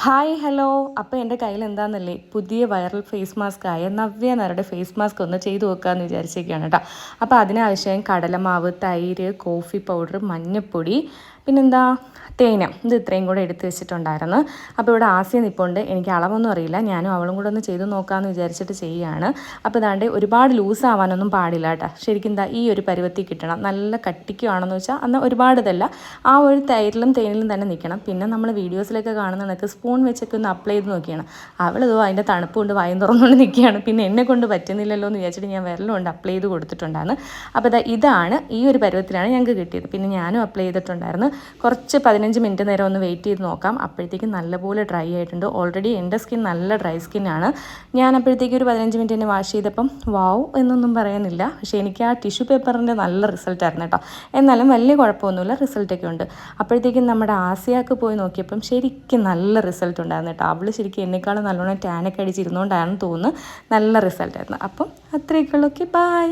Hi hello. അപ്പോൾ എൻ്റെ കയ്യിൽ എന്താണെന്നല്ലേ പുതിയ വൈറൽ ഫേസ് മാസ്ക് ആയ നവ്യ നായരുടെ ഫേസ് മാസ്ക് ഒന്ന് ചെയ്തു നോക്കാമെന്ന് വിചാരിച്ചിരിക്കുകയാണ് കേട്ടോ. അപ്പോൾ അതിനാവശ്യം കടലമാവ്, തൈര്, കോഫി പൗഡർ, മഞ്ഞൾപ്പൊടി, പിന്നെന്താ തേന, ഇത് ഇത്രയും കൂടെ എടുത്ത് വെച്ചിട്ടുണ്ടായിരുന്നു. അപ്പോൾ ഇവിടെ ആസ്യ നിൽപ്പുണ്ട്. എനിക്ക് അളവൊന്നും അറിയില്ല, ഞാനും അവളും കൂടെ ഒന്ന് ചെയ്ത് നോക്കാമെന്ന് വിചാരിച്ചിട്ട് ചെയ്യുകയാണ്. അപ്പോൾ ഇതാണ്ട് ഒരുപാട് ലൂസ് ആവാനൊന്നും പാടില്ല കേട്ടോ. ശരിക്കും എന്താ ഈ ഒരു പരുവത്തിൽ കിട്ടണം. നല്ല കട്ടിക്കുവാണെന്ന് വെച്ചാൽ എന്നാൽ ഒരുപാട് ഇതല്ല, ആ ഒരു തൈരിലും തേനിലും തന്നെ നിൽക്കണം. പിന്നെ നമ്മൾ വീഡിയോസിലൊക്കെ കാണുന്ന കണക്ക് സ്പൂൺ വെച്ചൊക്കെ ഒന്ന് അപ്ലൈ ചെയ്ത് നോക്കിയാണ്. അവളിതോ അതിൻ്റെ തണുപ്പ് കൊണ്ട് വായും തുറന്നുകൊണ്ട് നിൽക്കുകയാണ്. പിന്നെ എന്നെ കൊണ്ട് പറ്റുന്നില്ലല്ലോ എന്ന് വിചാരിച്ചിട്ട് ഞാൻ വിരലും കൊണ്ട് അപ്ലൈ ചെയ്ത് കൊടുത്തിട്ടുണ്ടായിരുന്നു. അപ്പോൾ ഇതാണ് ഈ ഒരു പരുവത്തിലാണ് ഞങ്ങൾക്ക് കിട്ടിയത്. പിന്നെ ഞാനും അപ്ലൈ ചെയ്തിട്ടുണ്ടായിരുന്നു. കുറച്ച് 15 മിനിറ്റ് നേരം ഒന്ന് വെയിറ്റ് ചെയ്ത് നോക്കാം. അപ്പോഴത്തേക്കും നല്ലപോലെ ഡ്രൈ ആയിട്ടുണ്ട്. ഓൾറെഡി എൻ്റെ സ്കിൻ നല്ല ഡ്രൈ സ്കിന്നാണ്. ഞാൻ അപ്പോഴത്തേക്കും ഒരു 15 മിനിറ്റ് തന്നെ വാഷ് ചെയ്തപ്പം വാവ് എന്നൊന്നും പറയാനില്ല. പക്ഷേ എനിക്ക് ആ ടിഷ്യൂ പേപ്പറിൻ്റെ നല്ല റിസൾട്ടായിരുന്നു കേട്ടോ. എന്നാലും വലിയ കുഴപ്പമൊന്നുമില്ല, റിസൾട്ടൊക്കെ ഉണ്ട്. അപ്പോഴത്തേക്കും നമ്മുടെ ആസിയാക്ക് പോയി നോക്കിയപ്പം ശരിക്കും നല്ല റിസൾട്ട് ഉണ്ടായിരുന്നു കേട്ടോ. അവൾ ശരിക്കും എന്നെക്കാളും നല്ലോണം ടാനൊക്കെ അടിച്ചിരുന്നുകൊണ്ടാണെന്ന് തോന്നുന്നു നല്ല റിസൾട്ടായിരുന്നു. അപ്പം അത്രയൊക്കെ ഉള്ളൂ. Okay, by.